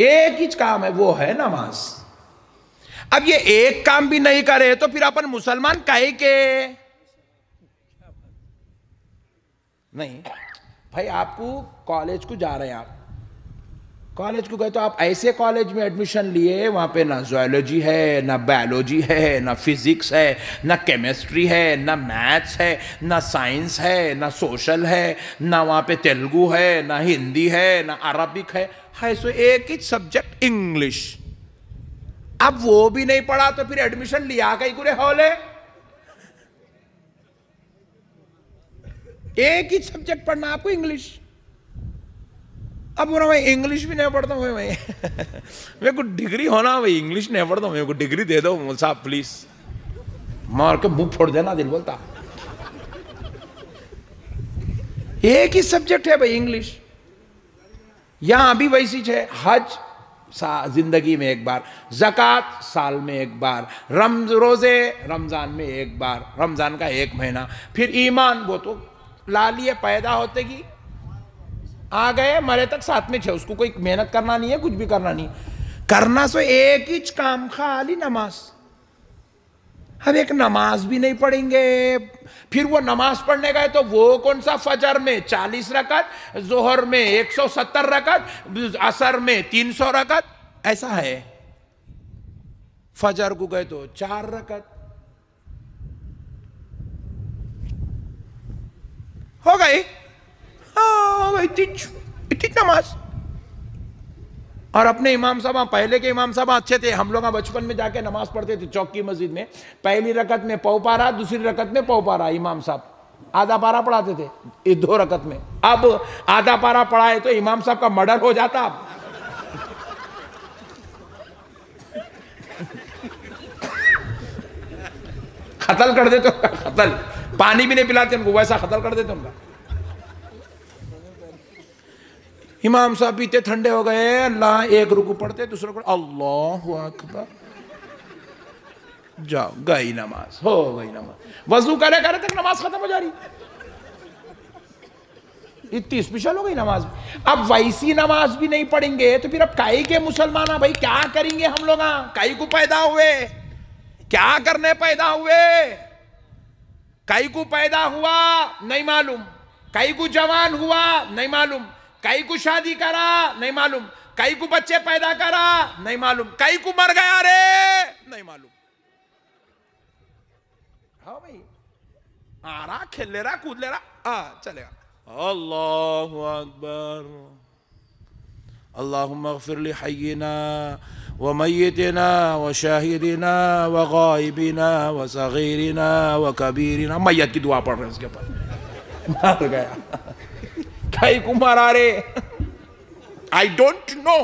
एक ही काम है, वो है नमाज। अब ये एक काम भी नहीं करे तो फिर अपन मुसलमान काहे के? नहीं भाई, आपको कॉलेज को जा रहे हैं, आप कॉलेज को गए तो आप ऐसे कॉलेज में एडमिशन लिए वहां पे ना जूलॉजी है, ना बायोलॉजी है, ना फिजिक्स है, ना केमिस्ट्री है, ना मैथ्स है, ना साइंस है, ना सोशल है, ना वहां पे तेलुगु है, ना हिंदी है, ना अरबिक है सो एक ही सब्जेक्ट इंग्लिश। अब वो भी नहीं पढ़ा तो फिर एडमिशन लिया कहीं पूरे हॉल है? एक ही सब्जेक्ट पढ़ना आपको, इंग्लिश। अब बोला मैं इंग्लिश भी नहीं पढ़ता हूँ, मैं मेरे को डिग्री होना, भाई इंग्लिश नहीं पढ़ता हूँ, मेरे को डिग्री दे दो मौलवी साहब प्लीज। मार के मुंह फोड़ देना दिल बोलता। एक ही सब्जेक्ट है भाई, इंग्लिश। यहां भी वैसी है। हज जिंदगी में एक बार, ज़कात साल में एक बार, रोजे रमजान में एक बार, रमजान का एक महीना, फिर ईमान वो तो ला लिए पैदा होते की आ गए, मरे तक साथ में छे, उसको कोई मेहनत करना नहीं है, कुछ भी करना नहीं करना, सो एक ही काम, खाली नमाज। अब एक नमाज भी नहीं पढ़ेंगे, फिर वो नमाज पढ़ने गए तो वो कौन सा, फजर में 40 रकत, जोहर में 170 रकत, असर में 300 रकत, ऐसा है। फजर को गए तो 4 रकत हो गई, इतनी नमाज। और अपने इमाम साहब, पहले के इमाम साहब अच्छे थे। हम लोग बचपन में जाके नमाज पढ़ते थे चौक की मस्जिद में, पहली रकत में पौ पारा, दूसरी रकत में पौ पारा, इमाम साहब आधा पारा पढ़ाते थे इस 2 रकत में। अब आधा पारा पढ़ाए तो इमाम साहब का मर्डर हो जाता। अब कत्ल कर देते उनका, कत्ल, पानी भी नहीं पिलाते उनको, वैसा कत्ल कर देते उनका। इमाम साहब पीते ठंडे हो गए, अल्लाह, एक रुकू पढ़ते, दूसरा रुकू अल्लाहु अकबर, जाओ गई नमाज, हो गई नमाज। वजू करे करे तक नमाज खत्म हो जा रही, इतनी स्पेशल हो गई नमाज। अब वैसी नमाज भी नहीं पढ़ेंगे तो फिर अब काई के मुसलमान, भाई क्या करेंगे हम लोग? काई को पैदा हुए, क्या करने पैदा हुए? काई को पैदा हुआ नहीं मालूम, काई को जवान हुआ नहीं मालूम, काई को शादी करा नहीं मालूम, काई को बच्चे पैदा करा नहीं मालूम, काई को मर गया रे नहीं मालूम। हाँ भाई, आ रहा, खेल ले रहा, कूद ले रहा, चलेगा। अल्लाहु अकबर, अल्लाहुम्मा अग़फ़िर लि हय्यिना व मय्यितिना व शाहिदिना व गायबिना व सगीरिना व कबीरिना। मैयत की दुआ पढ़ रहे हैं उसके ऊपर, मर गया, काई को मारा रे, आई डोंट नो।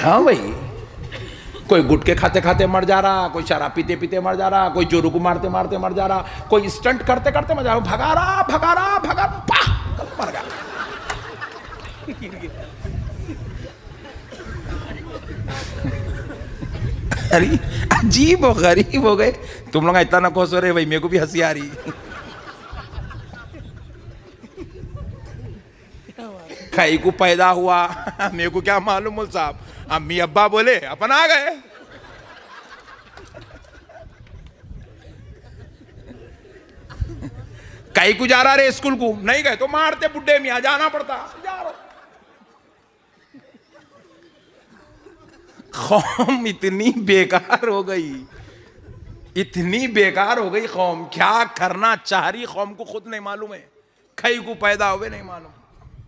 हाँ भाई, कोई गुटके खाते खाते मर जा रहा, कोई शराब पीते पीते मर जा रहा, कोई जोरू को मारते मारते मर जा रहा, कोई स्टंट करते करते मर जा रहा, भगा रहा भगा रहा भगा, मर गया। अरे अजीब और गरीब हो गए तुम लोग, इतना ना खुश हो रहे भाई, मेरे को भी हंसी आ रही। खाई को पैदा हुआ, मेरे को क्या मालूम मौलवी साहब, अम्मी अब्बा बोले अपन आ गए। कई को जा रहा रे स्कूल को, नहीं गए तो मारते बुड्ढे मियां, जाना पड़ता, जा रहा। कौम इतनी बेकार हो गई, इतनी बेकार हो गई कौम, क्या करना चाह रही कौम को खुद नहीं मालूम है। कई को पैदा हुए नहीं मालूम,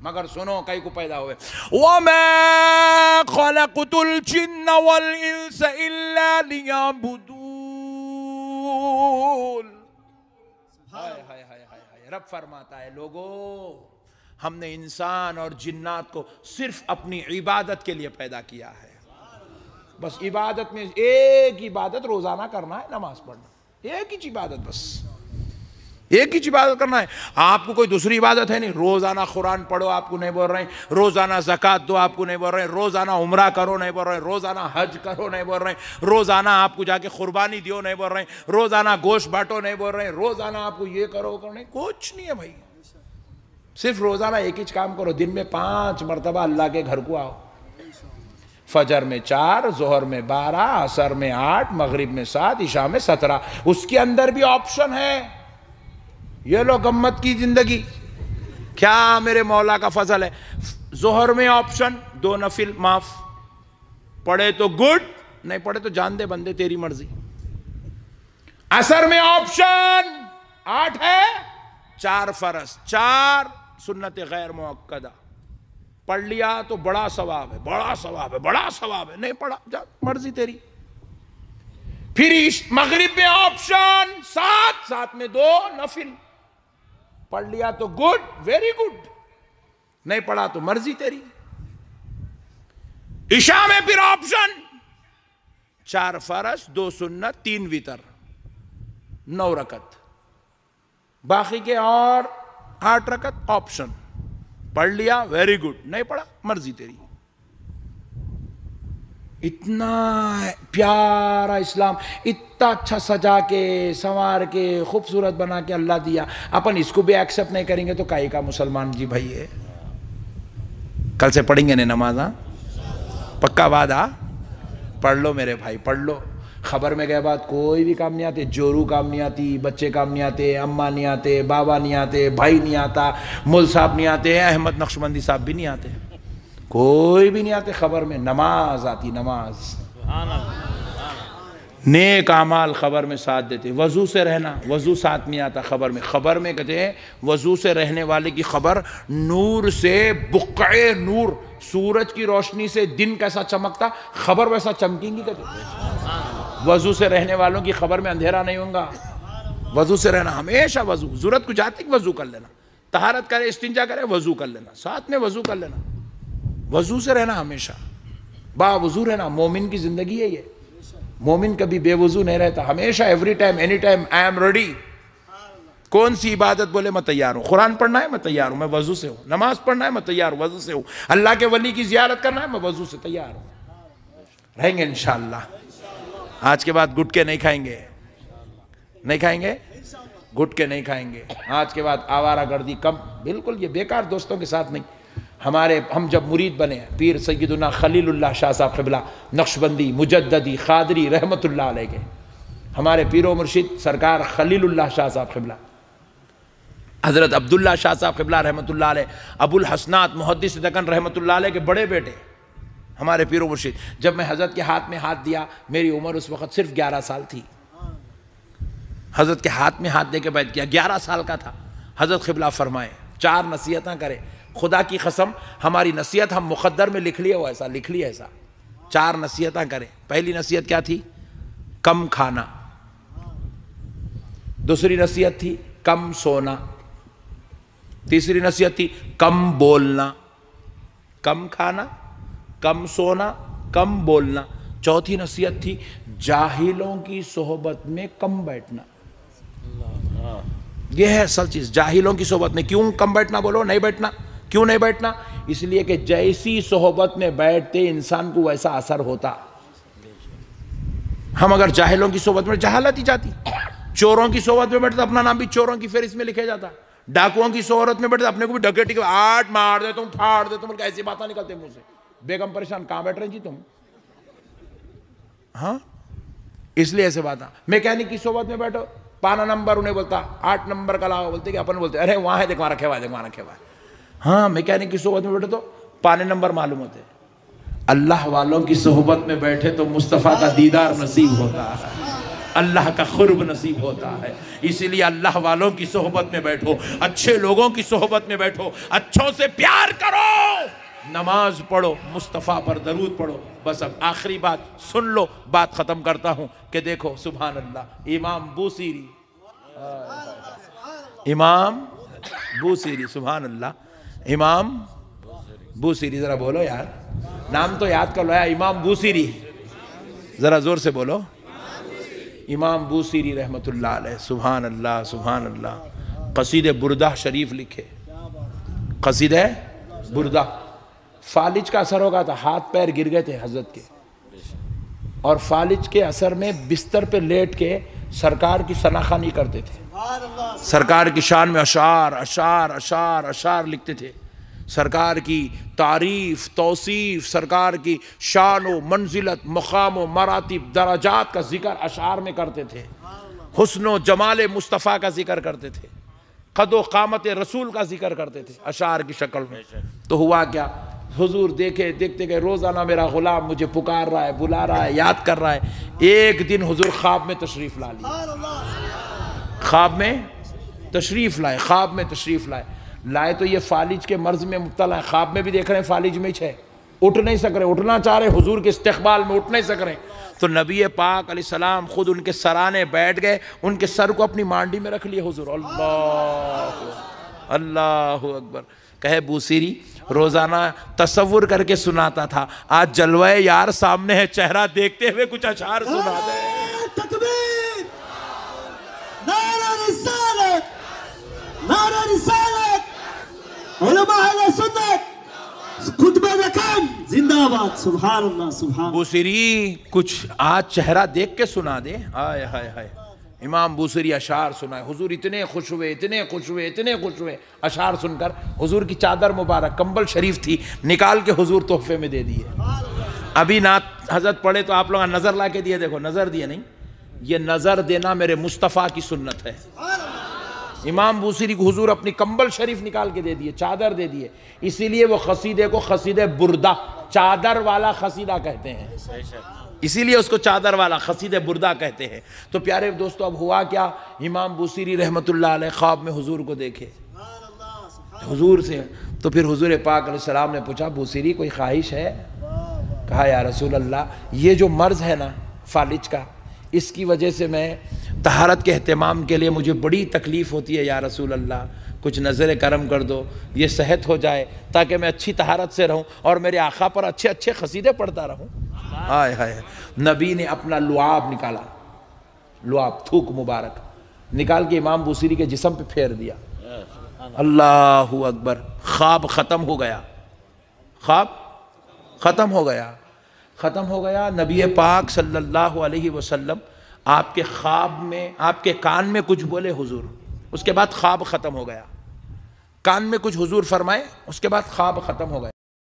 मगर सुनो, कई को पैदा हुए, वमा खलक़तुल जिन्न वल इंस इल्ला लियअबुदून। हाय हाय हाय हाय, रब फरमाता है, लोगों, हमने इंसान और जिन्नात को सिर्फ अपनी इबादत के लिए पैदा किया है। बस इबादत में एक इबादत रोजाना करना है, नमाज पढ़ना, एक ही इबादत बस। एक ही इबादत करना है। आपको कोई दूसरी इबादत है नहीं। रोजाना कुरान पढ़ो आपको नहीं बोल रहे हैं, रोजाना ज़कात दो आपको नहीं बोल रहे हैं, रोजाना उम्रा करो नहीं बोल रहे हैं, रोजाना हज करो नहीं बोल रहे हैं, रोजाना आपको जाके कुर्बानी दियो नहीं बोल रहे हैं, रोजाना गोश्त बांटो नहीं बोल रहे हैं, रोजाना आपको ये करो नहीं, कुछ नहीं है भाई। सिर्फ रोजाना एक ही काम करो, दिन में 5 मरतबा अल्लाह के घर को आओ। फजर में 4, जोहर में 12, असर में 8, मगरिब में 7, इशा में 17। उसके अंदर भी ऑप्शन है। ये लो गम्मत की जिंदगी, क्या मेरे मौला का फजल है। जोहर में ऑप्शन 2 नफिल माफ, पढ़े तो गुड, नहीं पढ़े तो जान दे बंदे तेरी मर्जी। असर में ऑप्शन 8 है, 4 फर्ज, 4 सुन्नत गैर मुअक्कदा। पढ़ लिया तो बड़ा सवाब है, बड़ा सवाब है, बड़ा सवाब है, नहीं पढ़ा जा मर्जी तेरी। फिर मगरिब में ऑप्शन 7 में 2 नफिल, पढ़ लिया तो गुड, वेरी गुड, नहीं पढ़ा तो मर्जी तेरी। इशा में फिर ऑप्शन 4 फर्ज, 2 सुन्नत, 3 वितर, 9 रकत। बाकी के और 8 रकत ऑप्शन, पढ़ लिया वेरी गुड, नहीं पढ़ा मर्जी तेरी। इतना प्यारा इस्लाम, इतना अच्छा सजा के संवार के खूबसूरत बना के अल्लाह दिया, अपन इसको भी एक्सेप्ट नहीं करेंगे तो काहे का मुसलमान जी भाई है। कल से पढ़ेंगे ने नमाज, पक्का वादा, पढ़ लो मेरे भाई पढ़ लो। खबर में गए बात कोई भी काम नहीं आते, जोरू काम नहीं आती, बच्चे काम नहीं आते, अम्मा नहीं आते, बाबा नहीं आते, भाई नहीं आता, मुल साहब नहीं आते, अहमद नक्शबंदी साहब भी नहीं आते, कोई भी नहीं आते। खबर में नमाज आती, नमाज। नेक आमाल खबर में साथ देते। वज़ू से रहना, वज़ू साथ में आता खबर में। खबर में कहते हैं वज़ू से रहने वाले की खबर नूर से बुक़े नूर, सूरज की रोशनी से दिन कैसा चमकता खबर वैसा चमकेंगी। कहते वज़ू से रहने वालों की खबर में अंधेरा नहीं होगा। वज़ू से रहना हमेशा, वज़ू ज़रूरत को जाती वज़ू कर लेना, तहारत करे, इस्तिंजा करे, वज़ू कर लेना, साथ में वज़ू कर लेना। वज़ू से रहना हमेशा, बावज़ू रहना। मोमिन की ज़िंदगी है ये। मोमिन कभी बेवज़ू नहीं रहता, हमेशा every time any time I am ready. कौन सी इबादत बोले मैं तैयार हूँ, कुरान पढ़ना है मैं तैयार हूँ, मैं वज़ू से हूँ। नमाज पढ़ना है मैं तैयार हूँ, वज़ू से हूँ। अल्लाह के वली की ज़ियारत करना है मैं वज़ू से तैयार हूँ। रहेंगे इंशाअल्लाह। आज के बाद गुटके नहीं खाएंगे, नहीं खाएंगे, गुटके नहीं खाएंगे। आज के बाद आवारागर्दी कम, बिल्कुल ये बेकार दोस्तों के साथ नहीं। हम जब मुरीद बने पीर सैयदुना खलीलुल्लाह शाह साहब क़िबला नक्शबंदी मुजद्ददी क़ादरी रहमतुल्लाह अलैह के, हमारे पीरो मुर्शिद सरकार खलीलुल्लाह शाह साहब क़िबला, हज़रत अब्दुल्ला शाह साहब क़िबला रहमतुल्लाह अलैह, अबुल हसनात मुहद्दिस दक्कन रहमतुल्लाह अलैह के बड़े बेटे हमारे पीरो मुर्शिद। जब मैं हज़रत के हाथ में हाथ दिया, मेरी उम्र उस वक़्त सिर्फ 11 साल थी। हज़रत के हाथ में हाथ दे के बैठ किया, 11 साल का था। हज़रत क़िबला फरमाए 4 नसीहतें करें, खुदा की कसम हमारी नसीहत हम मुक़द्दर में लिख लिए, वो ऐसा लिख लिए ऐसा। 4 नसीहतें करें। पहली नसीहत क्या थी? कम खाना। दूसरी नसीहत थी कम सोना। तीसरी नसीहत थी कम बोलना। कम खाना, कम सोना, कम बोलना। चौथी नसीहत थी जाहिलों की सोहबत में कम बैठना। यह है असल चीज, जाहिलों की सोहबत में क्यों कम बैठना, बोलो नहीं बैठना। क्यों नहीं बैठना? इसलिए कि जैसी सोहबत में बैठते इंसान को वैसा असर होता। हम अगर जाहिलों की सोहबत में, जहालत ही जाती। चोरों की सोहबत में बैठते अपना नाम भी चोरों की फेरिस्त में लिखा जाता। डाकुओं की सोहबत में बैठते अपने को भी डकैती के आठ मार दे तुम, फाड़ दे तुम, ऐसी बातें निकलते मुंह से। बेगम परेशान, कहां बैठ रहे जी तुम? हाँ, इसलिए ऐसे बात। मैकेनिक की सोहबत में बैठो, पाना नंबर उन्हें बोलता 8 नंबर का लाओ, बोलते कि अपन बोलते अरे वहां है, देख वहां रखे हुआ है, देख वहां रखे हुआ है। हाँ, मैकेनिक की सोहबत में बैठे तो पाने नंबर मालूम होते। अल्लाह वालों की सोहबत में बैठे तो मुस्तफ़ा का दीदार नसीब होता है, अल्लाह का खुर्ब नसीब होता है। इसीलिए अल्लाह वालों की सोहबत में बैठो, अच्छे लोगों की सोहबत में बैठो, अच्छों से प्यार करो, नमाज पढ़ो, मुस्तफ़ा पर दरूद पढ़ो। बस अब आखिरी बात सुन लो, बात ख़त्म करता हूँ कि देखो सुभान अल्लाह, इमाम बूसीरी, इमाम बूसीरी, सुभान अल्लाह, इमाम बूसीरी, ज़रा बोलो यार, नाम तो याद कर लो यार, इमाम बूसीरी, ज़रा ज़ोर से बोलो, इमाम बूसीरी रहमतुल्लाह अलैह, सुभान अल्लाह, सुभान अल्लाह। कसीदे बुरदा शरीफ लिखे, कसीदे बुरदा। फालिज का असर होगा था, हाथ पैर गिर गए थे हजरत के, और फालिज के असर में बिस्तर पे लेट के सरकार की सनाखानी करते थे, सरकार की शान में अशार अशार अशार अशार लिखते थे, सरकार की तारीफ तौसीफ, सरकार की शान व मंजिलत मकाम व मरातिब दराजात का जिक्र अशार में करते थे, हुस्न जमाल मुस्तफ़ा का जिक्र करते थे, कदो कामत रसूल का जिक्र करते थे अशार की शक्ल में। तो हुआ क्या, हुजूर देखे देखते गए, रोज़ाना मेरा गुलाम मुझे पुकार रहा है, बुला रहा है, याद कर रहा है। एक दिन हुजूर ख्वाब में तशरीफ़ ला लिए, ख्वाब में तशरीफ़ लाए, ख्वाब में तशरीफ़ लाए तो ये फालिज के मर्ज में मुब्तला है, ख्वाब में भी देख रहे हैं फालिज में है, उठ नहीं सक रहे, उठना चाह रहे हुजूर के इस्तकबाल में, उठ नहीं सक रहे। तो नबी पाक अलैहिस्सलाम खुद उनके सराने बैठ गए, उनके सर को अपनी मांडी में रख लिए हुजूर। अल्लाह अल्लाह अकबर। कहे बूसीरी रोजाना तसव्वुर करके सुनाता था, आज जलवाए यार सामने है, चेहरा देखते हुए कुछ अशार सुना दे। तकबीर, नारा रिसालत, नारा रिसालत, उलमा अहले सुन्नत, खुतबा रकम जिंदाबाद, सुभान अल्लाह सुभान। बूसीरी कुछ आज चेहरा देख के सुना दे। हाय हाय हाय। इमाम बूसीरी अशार सुनाए, हुजूर इतने खुश हुए, इतने खुश हुए, इतने खुश हुए अशार सुनकर। हुजूर की चादर मुबारक कंबल शरीफ थी, निकाल के हुजूर तोहफे में दे दिए। अभी नात हजरत पढ़े तो आप लोग नजर ला के दिए, देखो नजर दिए नहीं, ये नजर देना मेरे मुस्तफ़ा की सुन्नत है। इमाम बूसीरी को हुजूर अपनी कंबल शरीफ निकाल के दे दिए, चादर दे दिए, इसीलिए वो खसीदे को खसीदे बुरदा, चादर वाला खसीदा कहते हैं, इसीलिए उसको चादर वाला खसीदे बुरदा कहते हैं। तो प्यारे दोस्तों, अब हुआ क्या, इमाम बूसीरी रहमतुल्लाह अलैह ख्वाब में हुजूर को देखे, हुजूर से। तो फिर हुजूर पाक अलैहिस्सलाम ने पूछा, बूसीरी कोई ख्वाहिश है? कहा या रसूल अल्लाह, ये जो मर्ज है ना फालिज का, इसकी वजह से मैं तहारत के एहतमाम के लिए मुझे बड़ी तकलीफ़ होती है या रसूल अल्लाह, कुछ नज़र करम कर दो, ये सेहत हो जाए ताकि मैं अच्छी तहारत से रहूं और मेरे आका पर अच्छे अच्छे खसीदे पढ़ता रहूं। हाय हाय। नबी ने अपना लुआब निकाला, लुआब थूक मुबारक निकाल के इमाम बूसीरी के जिस्म पे फेर दिया। अल्लाहु अकबर। ख्वाब ख़त्म हो गया, ख्वाब ख़त्म हो गया, ख़त्म हो गया। नबी पाक सल्लल्लाहु अलैहि वसल्लम आपके ख्वाब में, आपके कान में कुछ बोले हुजूर, उसके बाद ख्वाब ख़त्म हो गया। कान में कुछ हुजूर फरमाए, उसके बाद ख्वाब ख़त्म हो गया।